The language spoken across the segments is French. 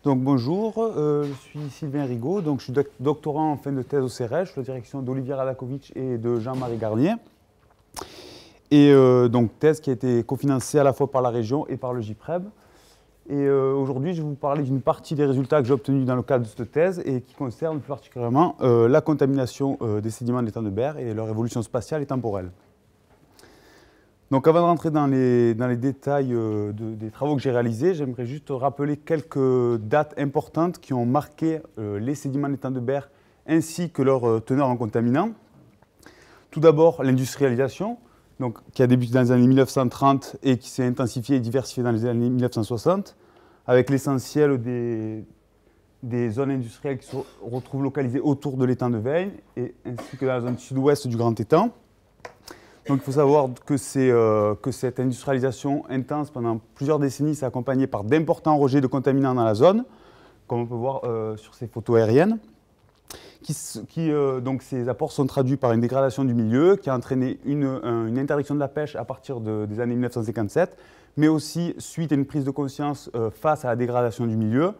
Donc bonjour, je suis Sylvain Rigaud, donc je suis doctorant en fin de thèse au CEREJ, sous la direction d'Olivier Radakovitch et de Jean-Marie Garnier. Et donc thèse qui a été cofinancée à la fois par la région et par le JPREB. Et aujourd'hui, je vais vous parler d'une partie des résultats que j'ai obtenus dans le cadre de cette thèse et qui concerne plus particulièrement la contamination des sédiments de l'étang de Berre et leur évolution spatiale et temporelle. Donc avant de rentrer dans les détails des travaux que j'ai réalisés, j'aimerais juste rappeler quelques dates importantes qui ont marqué les sédiments de l'étang de Berre ainsi que leur teneur en contaminants. Tout d'abord, l'industrialisation, qui a débuté dans les années 1930 et qui s'est intensifiée et diversifiée dans les années 1960, avec l'essentiel des zones industrielles qui se retrouvent localisées autour de l'étang de Veynes, ainsi que dans la zone sud-ouest du Grand Étang. Donc il faut savoir que cette industrialisation intense pendant plusieurs décennies s'est accompagnée par d'importants rejets de contaminants dans la zone, comme on peut voir sur ces photos aériennes. Donc ces apports sont traduits par une dégradation du milieu qui a entraîné une interdiction de la pêche à partir des années 1957, mais aussi suite à une prise de conscience face à la dégradation du milieu,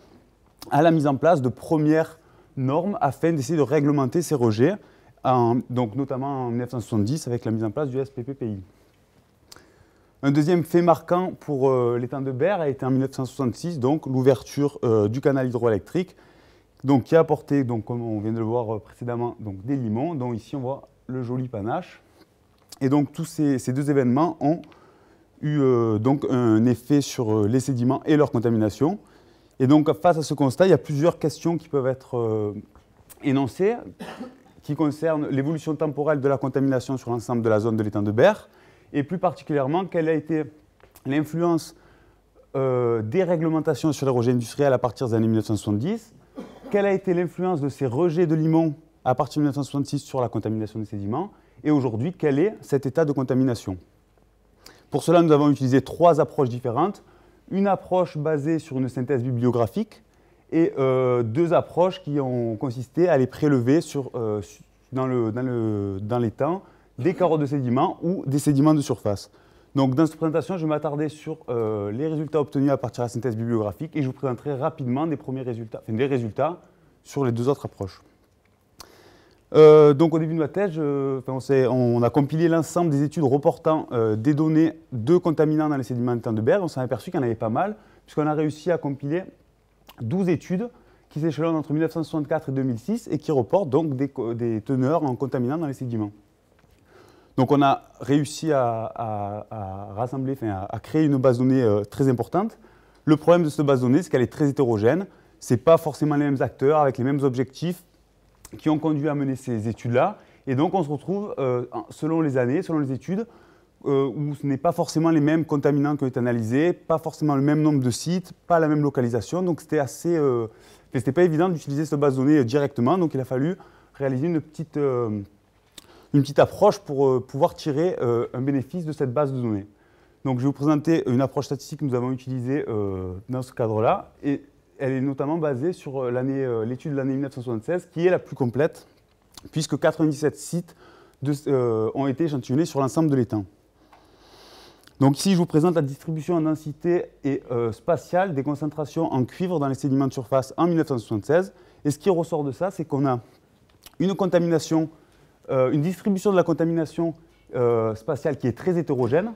à la mise en place de premières normes afin d'essayer de réglementer ces rejets, donc notamment en 1970 avec la mise en place du SPPPI. Un deuxième fait marquant pour l'étang de Berre a été en 1966, donc l'ouverture du canal hydroélectrique, qui a apporté, comme on vient de le voir précédemment, des limons, dont ici on voit le joli panache. Et donc tous ces deux événements ont eu un effet sur les sédiments et leur contamination. Et donc face à ce constat, il y a plusieurs questions qui peuvent être énoncées, qui concernent l'évolution temporelle de la contamination sur l'ensemble de la zone de l'étang de Berre, et plus particulièrement, quelle a été l'influence des réglementations sur les rejets industriels à partir des années 1970, quelle a été l'influence de ces rejets de limon à partir de 1966 sur la contamination des sédiments, et aujourd'hui, quel est cet état de contamination. Pour cela, nous avons utilisé trois approches différentes, une approche basée sur une synthèse bibliographique, et deux approches qui ont consisté à les prélever dans l'étang des carottes de sédiments ou des sédiments de surface. Donc dans cette présentation, je vais m'attarder sur les résultats obtenus à partir de la synthèse bibliographique et je vous présenterai rapidement des résultats sur les deux autres approches. Donc au début de ma thèse, on a compilé l'ensemble des études reportant des données de contaminants dans les sédiments de l'étang de Berre. On s'est aperçu qu'il y en avait pas mal, puisqu'on a réussi à compiler 12 études qui s'échelonnent entre 1964 et 2006 et qui reportent donc des teneurs en contaminants dans les sédiments. Donc on a réussi à créer une base de données très importante. Le problème de cette base de données, c'est qu'elle est très hétérogène. Ce n'est pas forcément les mêmes acteurs avec les mêmes objectifs qui ont conduit à mener ces études-là. Et donc on se retrouve, selon les années, selon les études, où ce n'est pas forcément les mêmes contaminants qui ont été analysés, pas forcément le même nombre de sites, pas la même localisation. Donc c'était pas évident d'utiliser cette base de données directement. Donc il a fallu réaliser une petite approche pour pouvoir tirer un bénéfice de cette base de données. Donc je vais vous présenter une approche statistique que nous avons utilisée dans ce cadre-là. Et elle est notamment basée sur l'étude de l'année 1976, qui est la plus complète, puisque 97 sites ont été échantillonnés sur l'ensemble de l'étang. Donc ici, je vous présente la distribution en densité et spatiale des concentrations en cuivre dans les sédiments de surface en 1976. Et ce qui ressort de ça, c'est qu'on a une distribution de la contamination spatiale qui est très hétérogène,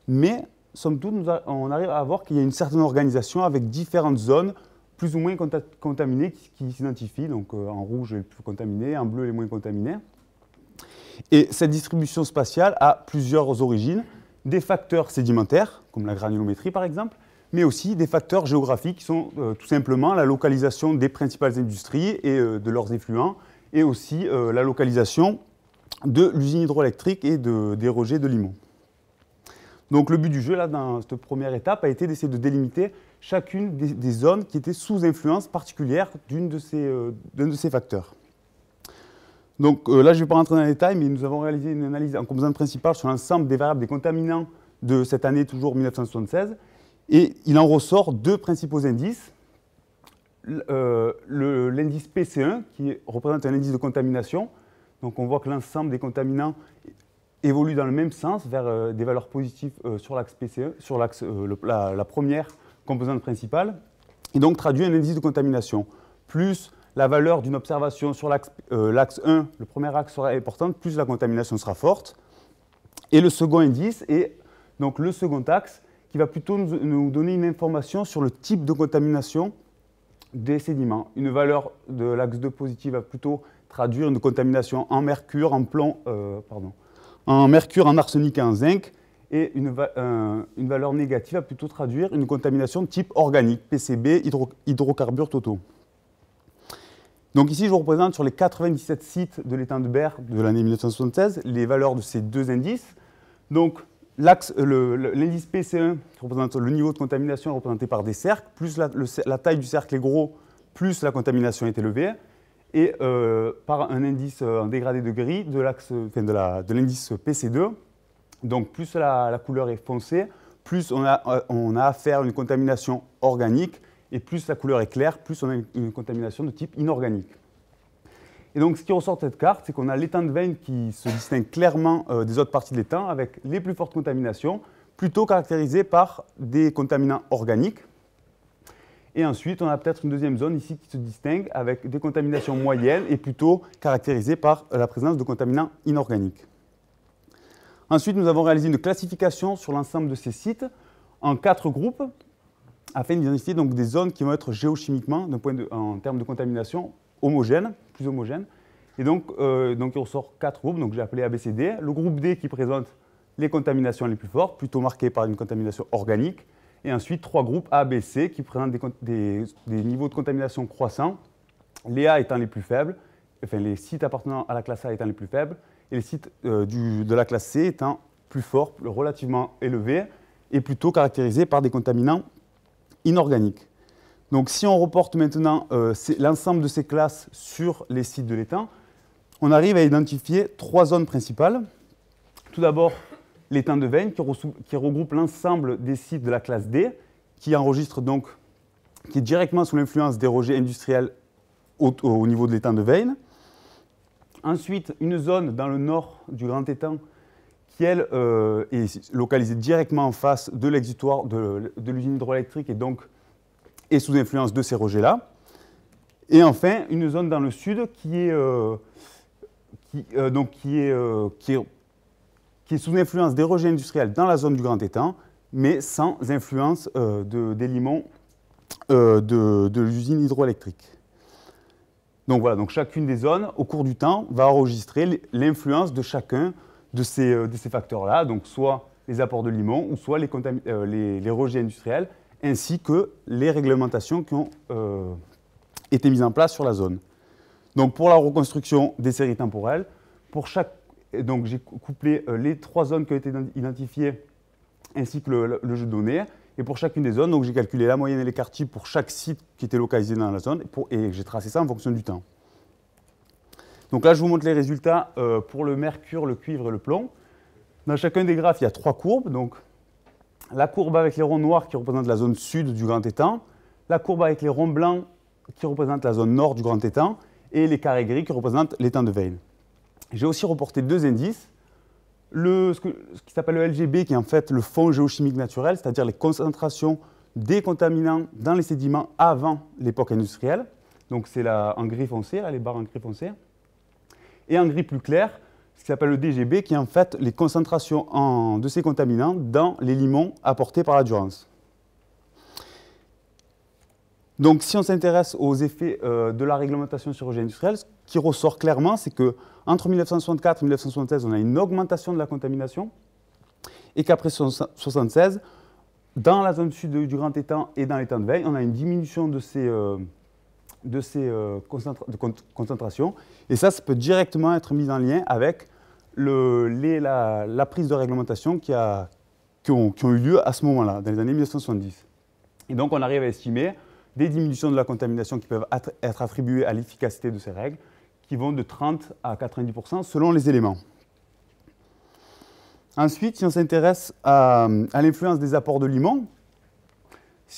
mais somme toute, on arrive à voir qu'il y a une certaine organisation avec différentes zones plus ou moins contaminées qui s'identifient, donc en rouge les plus contaminés, en bleu les moins contaminés. Et cette distribution spatiale a plusieurs origines. Des facteurs sédimentaires, comme la granulométrie par exemple, mais aussi des facteurs géographiques qui sont tout simplement la localisation des principales industries et de leurs effluents, et aussi la localisation de l'usine hydroélectrique et des rejets de limon. Donc le but du jeu, là, dans cette première étape, a été d'essayer de délimiter chacune des zones qui étaient sous influence particulière d'un de ces facteurs. Donc là, je ne vais pas rentrer dans les détails, mais nous avons réalisé une analyse en composante principale sur l'ensemble des variables des contaminants de cette année, toujours 1976. Et il en ressort deux principaux indices. L'indice PC1, qui représente un indice de contamination. Donc on voit que l'ensemble des contaminants évolue dans le même sens, vers des valeurs positives sur l'axe PCE, sur l'axe, la première composante principale. et donc traduit un indice de contamination. Plus la valeur d'une observation sur l'axe 1, le premier axe sera importante, plus la contamination sera forte. Et le second indice est donc le second axe qui va plutôt nous donner une information sur le type de contamination des sédiments. Une valeur de l'axe 2 positif va plutôt traduire une contamination en mercure, en plomb, en mercure, en arsenic et en zinc. Et une valeur négative va plutôt traduire une contamination de type organique, PCB, hydrocarbures totaux. Donc ici, je vous représente sur les 97 sites de l'étang de Berre de l'année 1976 les valeurs de ces deux indices. Donc l'indice PC1, qui représente le niveau de contamination, est représenté par des cercles, plus la taille du cercle est gros, plus la contamination est élevée, et par un indice en dégradé de gris de l'indice PC2. Donc plus la couleur est foncée, plus on a affaire à une contamination organique, et plus la couleur est claire, plus on a une contamination de type inorganique. Et donc ce qui ressort de cette carte, c'est qu'on a l'étang de Veynes qui se distingue clairement des autres parties de l'étang, avec les plus fortes contaminations, plutôt caractérisées par des contaminants organiques. Et ensuite, on a peut-être une deuxième zone ici qui se distingue avec des contaminations moyennes et plutôt caractérisées par la présence de contaminants inorganiques. Ensuite, nous avons réalisé une classification sur l'ensemble de ces sites en 4 groupes afin d'identifier donc des zones qui vont être géochimiquement, en termes de contamination, homogènes, plus homogènes. Et donc il ressort 4 groupes, donc j'ai appelé ABCD. Le groupe D qui présente les contaminations les plus fortes, plutôt marquées par une contamination organique. Et ensuite 3 groupes A, B, C qui présentent des niveaux de contamination croissants, les A étant les plus faibles, enfin les sites appartenant à la classe A étant les plus faibles, et les sites de la classe C étant plus forts, relativement élevés, et plutôt caractérisés par des contaminants inorganiques. Donc si on reporte maintenant l'ensemble de ces classes sur les sites de l'étang, on arrive à identifier 3 zones principales. Tout d'abord, l'étang de Veynes qui regroupe l'ensemble des sites de la classe D, qui est directement sous l'influence des rejets industriels au niveau de l'étang de Veynes. Ensuite, une zone dans le nord du Grand Étang qui, elle, est localisée directement en face de l'exutoire de l'usine hydroélectrique et donc est sous influence de ces rejets-là. Et enfin, une zone dans le sud qui est sous influence des rejets industriels dans la zone du Grand Étang, mais sans influence des limons de l'usine hydroélectrique. Donc voilà, donc chacune des zones, au cours du temps, va enregistrer l'influence de chacun de ces facteurs-là, donc soit les apports de limon, ou soit les rejets industriels, ainsi que les réglementations qui ont été mises en place sur la zone. Donc pour la reconstruction des séries temporelles, donc j'ai couplé les 3 zones qui ont été identifiées, ainsi que le jeu de données. Et pour chacune des zones, donc j'ai calculé la moyenne et l'écart type pour chaque site qui était localisé dans la zone, et j'ai tracé ça en fonction du temps. Donc là, je vous montre les résultats pour le mercure, le cuivre et le plomb. Dans chacun des graphes, il y a 3 courbes. Donc la courbe avec les ronds noirs qui représente la zone sud du Grand Étang, la courbe avec les ronds blancs qui représente la zone nord du Grand Étang, et les carrés gris qui représentent l'étang de Veynes. J'ai aussi reporté 2 indices. Ce qui s'appelle le LGB, qui est en fait le fond géochimique naturel, c'est-à-dire les concentrations des contaminants dans les sédiments avant l'époque industrielle. Donc c'est en gris foncé, là, les barres en gris foncé. Et en gris plus clair, ce qui s'appelle le DGB, qui est en fait les concentrations de ces contaminants dans les limons apportés par la Durance. Donc si on s'intéresse aux effets de la réglementation sur rejets industriels, ce qui ressort clairement, c'est qu'entre 1964 et 1976, on a une augmentation de la contamination, et qu'après 1976, dans la zone sud du Grand Étang et dans l'étang de Veynes, on a une diminution de ces concentrations. Et ça peut directement être mis en lien avec la prise de réglementation qui ont eu lieu à ce moment-là, dans les années 1970. Et donc on arrive à estimer des diminutions de la contamination qui peuvent être attribuées à l'efficacité de ces règles, qui vont de 30 à 90% selon les éléments. Ensuite, si on s'intéresse à l'influence des apports de limon,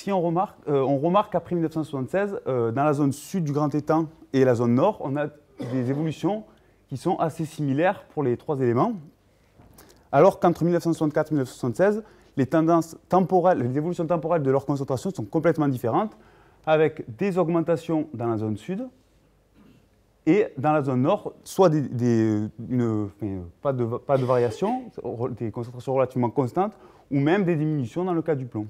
on remarque qu'après 1976, dans la zone sud du Grand Étang et la zone nord, on a des évolutions qui sont assez similaires pour les 3 éléments, alors qu'entre 1964 et 1976, les évolutions temporelles de leur concentration sont complètement différentes. avec des augmentations dans la zone sud et dans la zone nord, soit pas de variation, des concentrations relativement constantes, ou même des diminutions dans le cas du plomb.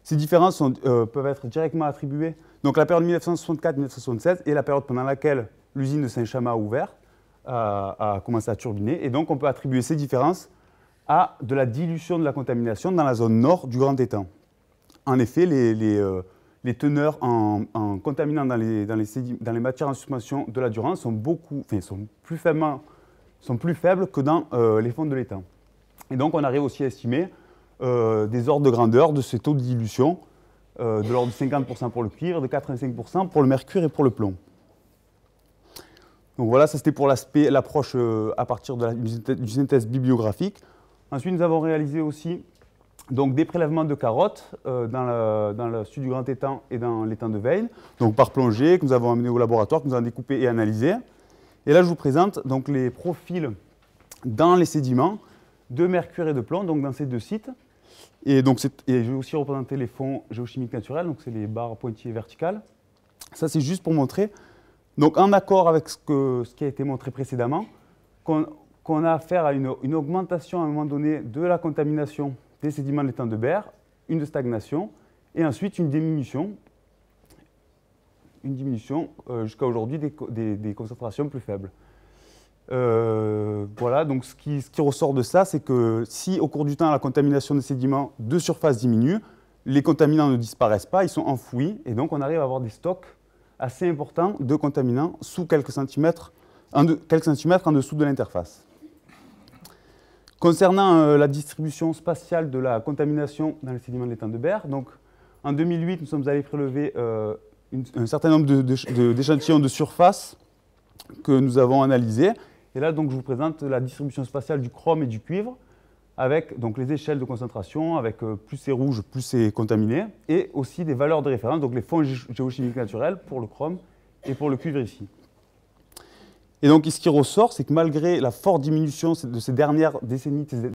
Ces différences peuvent être directement attribuées. Donc la période 1964-1976 est la période pendant laquelle l'usine de Saint-Chamas a ouvert, a commencé à turbiner, et donc on peut attribuer ces différences à de la dilution de la contamination dans la zone nord du Grand Étang. En effet, les teneurs en contaminants dans les matières en suspension de la Durance sont plus faibles que dans les fonds de l'étang. Et donc on arrive aussi à estimer des ordres de grandeur de ces taux de dilution, de l'ordre de 50% pour le cuivre, de 85% pour le mercure et pour le plomb. Donc voilà, ça c'était pour l'approche à partir du synthèse bibliographique. Ensuite, nous avons réalisé aussi donc, des prélèvements de carottes dans le sud du Grand Étang et dans l'étang de Veynes, donc par plongée, que nous avons amené au laboratoire, que nous avons découpé et analysé. Et là, je vous présente donc, les profils dans les sédiments de mercure et de plomb, donc dans ces deux sites. Et je vais aussi représenter les fonds géochimiques naturels, donc c'est les barres pointillées verticales. Ça, c'est juste pour montrer, donc en accord avec ce qui a été montré précédemment, qu'on a affaire à une augmentation à un moment donné de la contamination des sédiments de l'étang de Berre, une stagnation, et ensuite une diminution jusqu'à aujourd'hui des concentrations plus faibles. Voilà, donc ce qui ressort de ça, c'est que si au cours du temps la contamination des sédiments de surface diminue, les contaminants ne disparaissent pas, ils sont enfouis, et donc on arrive à avoir des stocks assez importants de contaminants sous quelques centimètres en dessous de l'interface. Concernant la distribution spatiale de la contamination dans les sédiments de l'étang de Berre, donc en 2008, nous sommes allés prélever un certain nombre d'échantillons de surface que nous avons analysés. Et là, donc, je vous présente la distribution spatiale du chrome et du cuivre, avec donc, les échelles de concentration, avec plus c'est rouge, plus c'est contaminé, et aussi des valeurs de référence, donc les fonds géochimiques naturels pour le chrome et pour le cuivre ici. Et donc, ce qui ressort, c'est que malgré la forte diminution de ces dernières décennies,